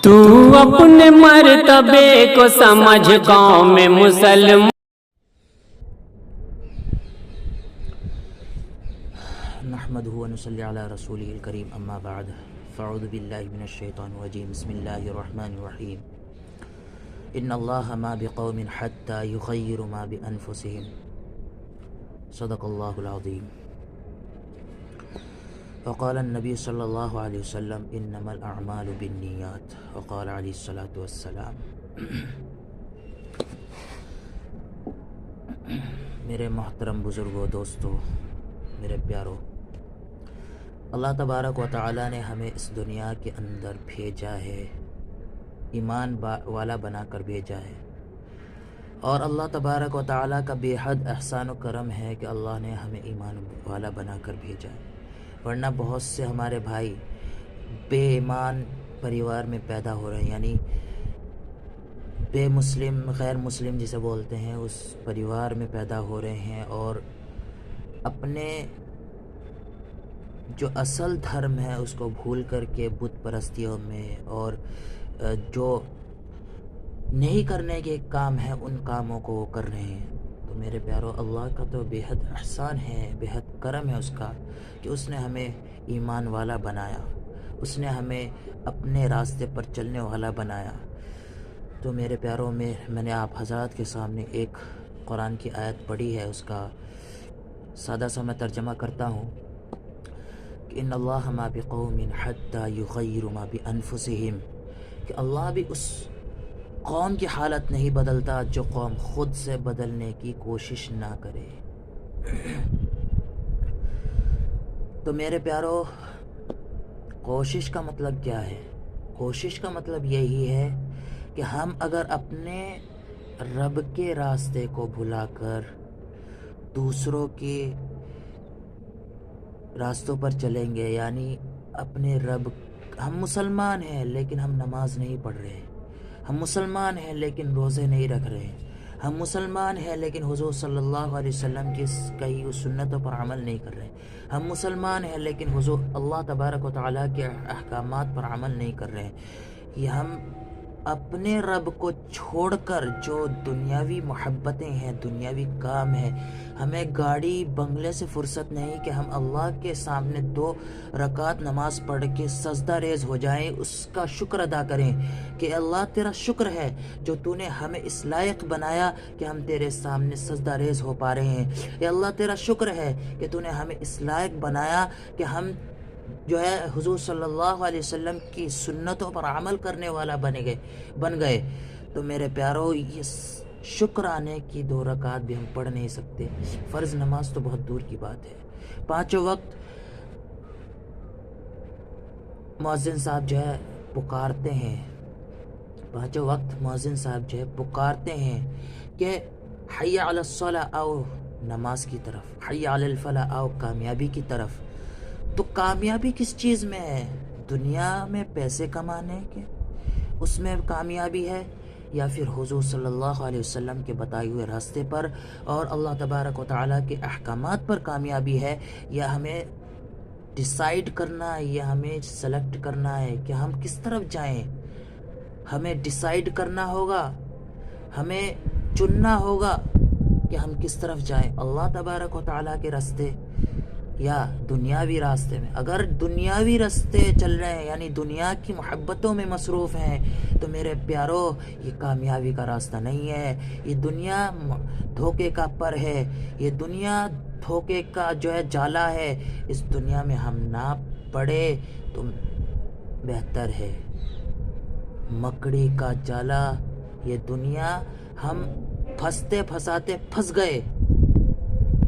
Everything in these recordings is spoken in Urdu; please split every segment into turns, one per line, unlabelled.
تو اپنے مرتبے کو سمجھ قوم میں مسلم
نحمده ونصلي على رسوله الكريم اما بعد فاعوذ بالله من الشيطان الرجيم بسم الله الرحمن الرحيم ان الله ما بقوم حتى يغيروا ما بانفسهم صدق الله العظيم وقال النبي صلى الله عليه وسلم انما الاعمال بالنيات وقال عليه الصلاة والسلام میرے محترم بزرگوں، دوستو، میرے پیارو، اللہ تبارک و تعالیٰ نے ہمیں اس دنیا کے اندر بھیجا ہے، ایمان والا بنا کر بھیجا ہے، اور اللہ تبارک و تعالیٰ کا بے حد احسان و کرم ہے کہ اللہ نے ہمیں ایمان والا بنا کر بھیجا ہے، ورنہ بہت سے ہمارے بھائی بے ایمان پریوار میں پیدا ہو رہے ہیں، یعنی بے مسلم، غیر مسلم جسے بولتے ہیں، اس پریوار میں پیدا ہو رہے ہیں، اور اپنے جو اصل دھرم ہے اس کو بھول کر کے بت پرستیوں میں اور جو نہیں کرنے کے کام ہیں ان کاموں کو کر رہے ہیں۔ تو میرے پیارو، اللہ کا تو بے حد احسان ہے، بے حد کرم ہے اس کا کہ اس نے ہمیں ایمان والا بنایا، اس نے ہمیں اپنے راستے پر چلنے والا بنایا۔ تو میرے پیاروں، میں نے آپ حضرات کے سامنے ایک قرآن کی آیت پڑھی ہے، اس کا سادہ سا میں ترجمہ کرتا ہوں کہ ان اللہ ما بقوم حتی یغیروا ما بانفسہم، کہ اللہ بھی اس قوم کی حالت نہیں بدلتا جو قوم خود سے بدلنے کی کوشش نہ کرے۔ تو میرے پیارو، کوشش کا مطلب کیا ہے؟ کوشش کا مطلب یہی ہے کہ ہم اگر اپنے رب کے راستے کو بھلا کر دوسروں کے راستوں پر چلیں گے، یعنی اپنے رب، ہم مسلمان ہیں لیکن ہم نماز نہیں پڑھ رہے، ہم مسلمان ہیں لیکن روزے نہیں رکھ رہے، ہم مسلمان ہیں لیکن حضور صلی اللہ علیہ وسلم کی کہی ہوئی سنتوں پر عمل نہیں کر رہے، ہم مسلمان ہیں لیکن حضور اللہ تبارک و تعالیٰ کے احکامات پر عمل نہیں کر رہے، یہ ہم اپنے رب کو چھوڑ کر جو دنیاوی محبتیں ہیں، دنیاوی کام ہے، ہمیں گاڑی بنگلے سے فرصت نہیں کہ ہم اللہ کے سامنے 2 رکعت نماز پڑھ کے سجدہ ریز ہو جائیں، اس کا شکر ادا کریں کہ اللہ تیرا شکر ہے جو تو نے ہمیں اس لائق بنایا کہ ہم تیرے سامنے سجدہ ریز ہو پا رہے ہیں، یا اللہ تیرا شکر ہے کہ تو نے ہمیں اس لائق بنایا کہ ہم جو ہے حضور صلی اللہ علیہ وسلم کی سنتوں پر عمل کرنے والا بن گئے۔ تو میرے پیارو، یہ شکرانے کی 2 رکعت بھی ہم پڑھ نہیں سکتے، فرض نماز تو بہت دور کی بات ہے۔ 5 وقت مؤذن صاحب جو ہے پکارتے ہیں، 5 وقت مؤذن صاحب جو ہے پکارتے ہیں کہ حی علی الصلاۃ، آؤ نماز کی طرف، حی علی الفلاح، آؤ کامیابی کی طرف۔ تو کامیابی کس چیز میں ہے؟ دنیا میں پیسے کمانے کے اس میں کامیابی ہے، یا پھر حضور صلی اللہ علیہ وسلم کے بتائے ہوئے راستے پر اور اللہ تبارک و تعالیٰ کے احکامات پر کامیابی ہے؟ یا ہمیں ڈیسائیڈ کرنا ہے، یا ہمیں سلیکٹ کرنا ہے کہ ہم کس طرف جائیں؟ ہمیں ڈیسائیڈ کرنا ہوگا، ہمیں چننا ہوگا کہ ہم کس طرف جائیں، اللہ تبارک و تعالیٰ کے راستے یا دنیاوی راستے میں۔ اگر دنیاوی راستے چل رہے ہیں، یعنی دنیا کی محبتوں میں مصروف ہیں، تو میرے پیارو، یہ کامیابی کا راستہ نہیں ہے، یہ دنیا دھوکے کا پر ہے، یہ دنیا دھوکے کا جو ہے جالا ہے، اس دنیا میں ہم نہ پڑے تو بہتر ہے۔ مکڑی کا جالا، یہ دنیا ہم پھنستے پھنساتے پھنس گئے۔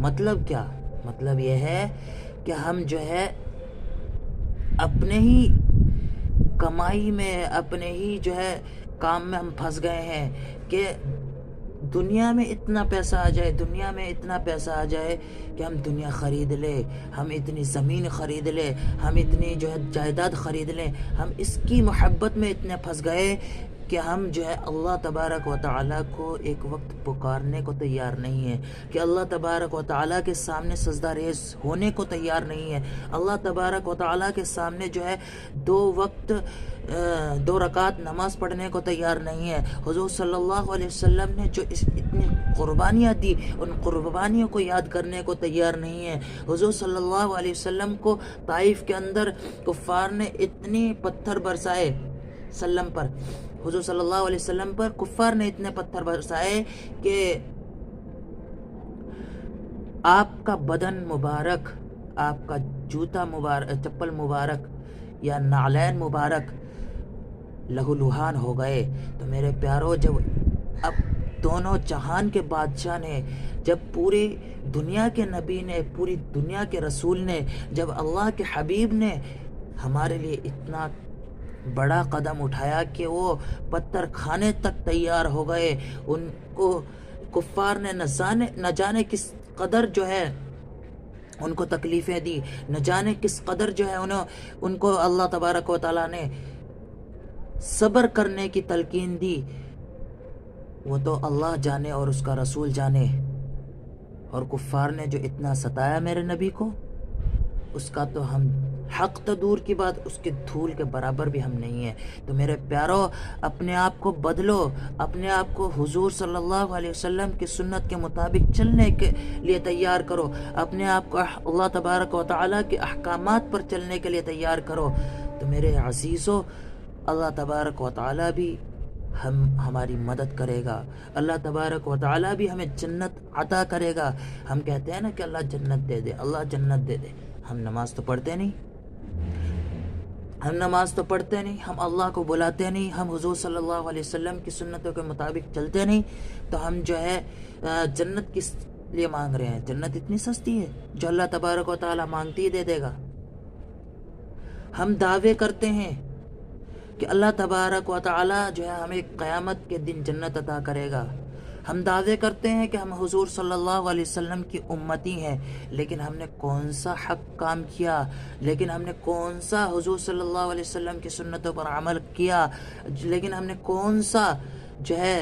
مطلب کیا؟ مطلب یہ ہے کہ ہم جو ہے اپنے ہی کمائی میں، اپنے ہی جو ہے کام میں ہم پھنس گئے ہیں کہ دنیا میں اتنا پیسہ آ جائے، دنیا میں اتنا پیسہ آ جائے کہ ہم دنیا خرید لیں، ہم اتنی زمین خرید لیں، ہم اتنی جو ہے جائیداد خرید لیں، ہم اس کی محبت میں اتنے پھنس گئے کہ ہم جو ہے اللہ تبارک و تعالیٰ کو ایک وقت پکارنے کو تیار نہیں ہیں، کہ اللہ تبارک و تعالیٰ کے سامنے سجدہ ریز ہونے کو تیار نہیں ہے، اللہ تبارک و تعالیٰ کے سامنے جو ہے 2 وقت 2 رکعت نماز پڑھنے کو تیار نہیں ہے۔ حضور صلی اللہ علیہ وسلم نے جو اتنی قربانیاں دی، ان قربانیوں کو یاد کرنے کو تیار نہیں ہے۔ حضور صلی اللہ علیہ وسلم کو طائف کے اندر کفار نے اتنی پتھر برسائے سلم پر، حضور صلی اللہ علیہ وسلم پر کفار نے اتنے پتھر برسائے کہ آپ کا بدن مبارک، آپ کا جوتا مبارک، چپل مبارک یا نعلین مبارک لہو لہان ہو گئے۔ تو میرے پیارو، جب اب دونوں جہان کے بادشاہ نے، جب پوری دنیا کے نبی نے، پوری دنیا کے رسول نے، جب اللہ کے حبیب نے ہمارے لیے اتنا بڑا قدم اٹھایا کہ وہ پتھر کھانے تک تیار ہو گئے، ان کو کفار نے نہ جانے کس قدر جو ہے ان کو تکلیفیں دی، نہ جانے کس قدر جو ہے ان کو اللہ تبارک و تعالیٰ نے صبر کرنے کی تلقین دی، وہ تو اللہ جانے اور اس کا رسول جانے۔ اور کفار نے جو اتنا ستایا میرے نبی کو، اس کا تو ہم حق تو دور کی بات، اس کے دھول کے برابر بھی ہم نہیں ہیں۔ تو میرے پیارو، اپنے آپ کو بدلو، اپنے آپ کو حضور صلی اللہ علیہ وسلم کی سنت کے مطابق چلنے کے لیے تیار کرو، اپنے آپ کو اللہ تبارک و تعالیٰ کے احکامات پر چلنے کے لیے تیار کرو۔ تو میرے عزیزو، اللہ تبارک و تعالیٰ بھی ہماری مدد کرے گا، اللہ تبارک و تعالیٰ بھی ہمیں جنت عطا کرے گا۔ ہم کہتے ہیں نا کہ اللہ جنت دے دے، اللہ جنت دے دے، ہم نماز تو پڑھتے نہیں، ہم اللہ کو بلاتے نہیں، ہم حضور صلی اللہ علیہ وسلم کی سنتوں کے مطابق چلتے نہیں، تو ہم جو ہے جنت کس لیے مانگ رہے ہیں؟ جنت اتنی سستی ہے، جو اللہ تبارک و تعالیٰ مانگتی ہی دے دے گا۔ ہم دعوے کرتے ہیں کہ اللہ تبارک و تعالیٰ جو ہے ہمیں قیامت کے دن جنت عطا کرے گا، ہم دعوے کرتے ہیں کہ ہم حضور صلی اللہ علیہ وسلم کی امتی ہیں، لیکن ہم نے کون سا حق کام کیا، لیکن ہم نے کون سا حضور صلی اللہ علیہ وسلم کی سنتوں پر عمل کیا، لیکن ہم نے کون سا جو ہے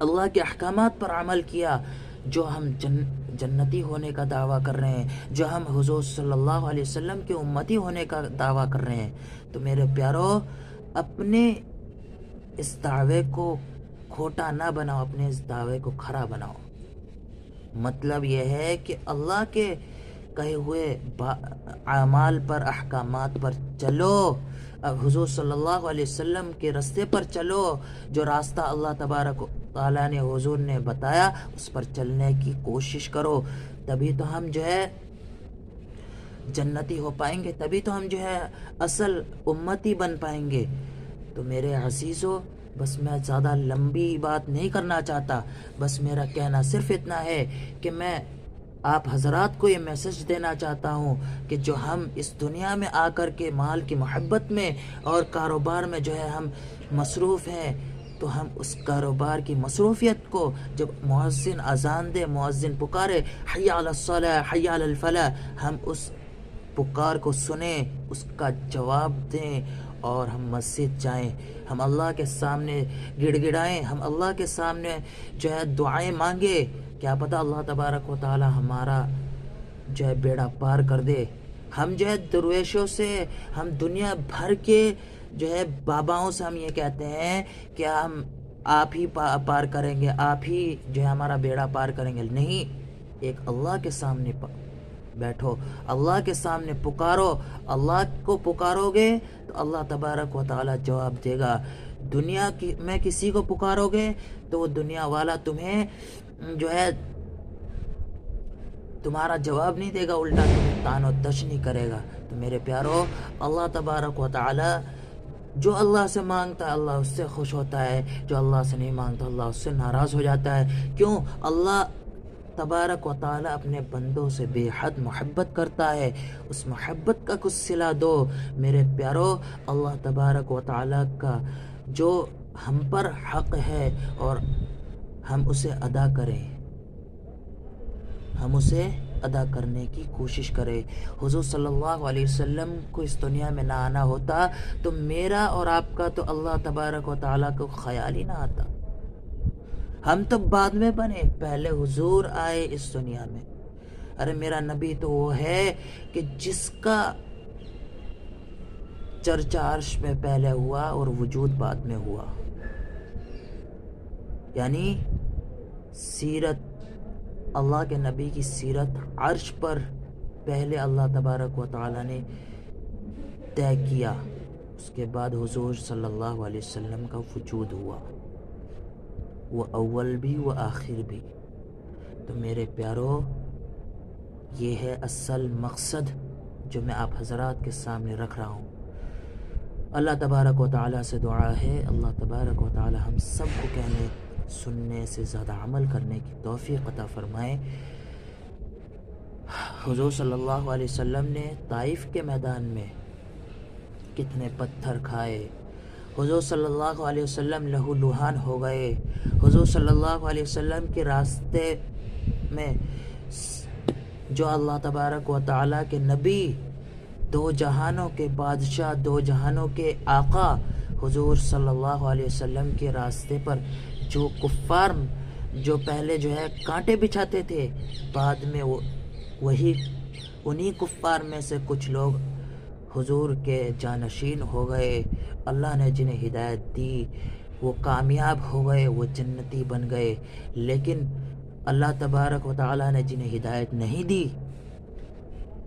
اللہ کے احکامات پر عمل کیا، جو ہم جنتی ہونے کا دعویٰ کر رہے ہیں، جو ہم حضور صلی اللہ علیہ وسلم کے امتی ہونے کا دعویٰ کر رہے ہیں۔ تو میرے پیارو، اپنے اس دعوے کو کھوٹا نہ بناؤ، اپنے اس دعوے کو کھرا بناؤ۔ مطلب یہ ہے کہ اللہ کے کہے ہوئے اعمال پر، احکامات پر چلو، اب حضور صلی اللہ علیہ وسلم کے راستے پر چلو، جو راستہ اللہ تبارک و تعالیٰ نے، حضور نے بتایا، اس پر چلنے کی کوشش کرو، تبھی تو ہم جو ہے جنتی ہو پائیں گے، تبھی تو ہم جو ہے اصل امتی بن پائیں گے۔ تو میرے عزیزو، بس میں زیادہ لمبی بات نہیں کرنا چاہتا، بس میرا کہنا صرف اتنا ہے کہ میں آپ حضرات کو یہ میسج دینا چاہتا ہوں کہ جو ہم اس دنیا میں آ کر کے مال کی محبت میں اور کاروبار میں جو ہے ہم مصروف ہیں، تو ہم اس کاروبار کی مصروفیت کو، جب مؤذن اذان دے، مؤذن پکارے حی علی الصلاۃ حی علی الفلاح، ہم اس پکار کو سنیں، اس کا جواب دیں اور ہم مسجد جائیں، ہم اللہ کے سامنے گڑ گڑائیں، ہم اللہ کے سامنے جو ہے دعائیں مانگے، کیا پتہ اللہ تبارک و تعالی ہمارا جو ہے بیڑا پار کر دے۔ ہم جو ہے درویشوں سے، ہم دنیا بھر کے جو ہے باباؤں سے ہم یہ کہتے ہیں کہ ہم آپ ہی پار کریں گے، آپ ہی جو ہے ہمارا بیڑا پار کریں گے، نہیں، ایک اللہ کے سامنے بیٹھو، اللہ کے سامنے پکارو، اللہ کو پکارو گے تو اللہ تبارک و تعالی جواب دے گا۔ دنیا میں کسی کو پکارو گے تو وہ دنیا والا تمہیں جو ہے تمہارا جواب نہیں دے گا، الٹا تمہیں تان و تشنی کرے گا۔ تو میرے پیارو، اللہ تبارک و تعالی جو اللہ سے مانگتا ہے اللہ اس سے خوش ہوتا ہے، جو اللہ سے نہیں مانگتا اللہ اس سے ناراض ہو جاتا ہے۔ کیوں؟ اللہ تبارک و تعالی اپنے بندوں سے بے حد محبت کرتا ہے، اس محبت کا کچھ صلہ دو میرے پیارو۔ اللہ تبارک و تعالی کا جو ہم پر حق ہے اور ہم اسے ادا کریں، ہم اسے ادا کرنے کی کوشش کرے۔ حضور صلی اللہ علیہ وسلم کو اس دنیا میں نہ آنا ہوتا تو میرا اور آپ کا تو اللہ تبارک و تعالیٰ کو خیال ہی نہ آتا۔ ہم تو بعد میں بنے، پہلے حضور آئے اس دنیا میں۔ ارے میرا نبی تو وہ ہے کہ جس کا چرچہ عرش میں پہلے ہوا اور وجود بعد میں ہوا، یعنی سیرت اللہ کے نبی کی سیرت عرش پر پہلے اللہ تبارک و تعالیٰ نے طے کیا، اس کے بعد حضور صلی اللہ علیہ وسلم کا وجود ہوا، وہ اول بھی وہ آخر بھی۔ تو میرے پیارو، یہ ہے اصل مقصد جو میں آپ حضرات کے سامنے رکھ رہا ہوں۔ اللہ تبارک و تعالیٰ سے دعا ہے، اللہ تبارک و تعالیٰ ہم سب کو کہنے سننے سے زیادہ عمل کرنے کی توفیق عطا فرمائے۔ حضور صلی اللہ علیہ وسلم نے طائف کے میدان میں کتنے پتھر کھائے، حضور صلی اللہ علیہ وسلم لہو لہان ہو گئے، حضور صلی اللہ علیہ وسلم کے راستے میں جو اللہ تبارک و تعالیٰ کے نبی، دو جہانوں کے بادشاہ، دو جہانوں کے آقا، حضور صلی اللہ علیہ وسلم کے راستے پر جو کفار جو پہلے جو ہے کانٹے بچھاتے تھے، بعد میں وہی انہی کفار میں سے کچھ لوگ حضور کے جانشین ہو گئے۔ اللہ نے جنہیں ہدایت دی وہ کامیاب ہو گئے، وہ جنتی بن گئے، لیکن اللہ تبارک و تعالیٰ نے جنہیں ہدایت نہیں دی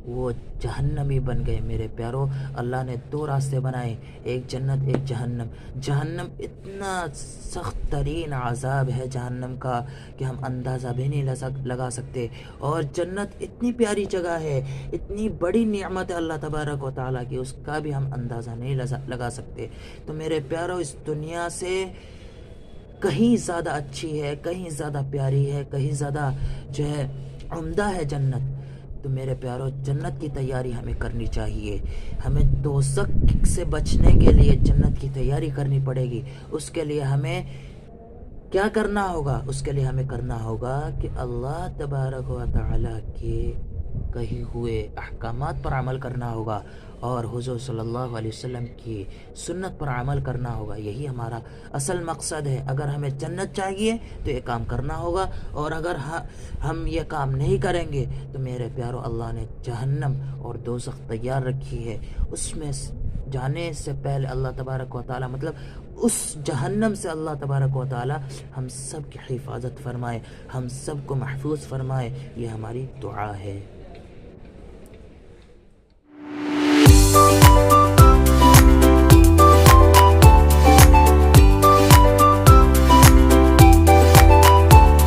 وہ جہنمی بن گئے۔ میرے پیارو، اللہ نے دو راستے بنائے، ایک جنت ایک جہنم۔ جہنم اتنا سخت ترین عذاب ہے جہنم کا کہ ہم اندازہ بھی نہیں لگا سکتے، اور جنت اتنی پیاری جگہ ہے، اتنی بڑی نعمت ہے اللہ تبارک و تعالیٰ کی، اس کا بھی ہم اندازہ نہیں لگا سکتے۔ تو میرے پیارو، اس دنیا سے کہیں زیادہ اچھی ہے، کہیں زیادہ پیاری ہے، کہیں زیادہ جو ہے عمدہ ہے جنت۔ تو میرے پیارو، جنت کی تیاری ہمیں کرنی چاہیے، ہمیں دوزخ سے بچنے کے لیے جنت کی تیاری کرنی پڑے گی۔ اس کے لیے ہمیں کیا کرنا ہوگا؟ اس کے لیے ہمیں کرنا ہوگا کہ اللہ تبارک و تعالیٰ کے کہے ہوئے احکامات پر عمل کرنا ہوگا، اور حضور صلی اللہ علیہ وسلم کی سنت پر عمل کرنا ہوگا۔ یہی ہمارا اصل مقصد ہے۔ اگر ہمیں جنت چاہیے تو یہ کام کرنا ہوگا، اور اگر ہم یہ کام نہیں کریں گے تو میرے پیارو، اللہ نے جہنم اور دوزخ تیار رکھی ہے، اس میں جانے سے پہلے اللہ تبارک و تعالیٰ، مطلب اس جہنم سے اللہ تبارک و تعالیٰ ہم سب کی حفاظت فرمائے، ہم سب کو محفوظ فرمائے، یہ ہماری دعا ہے۔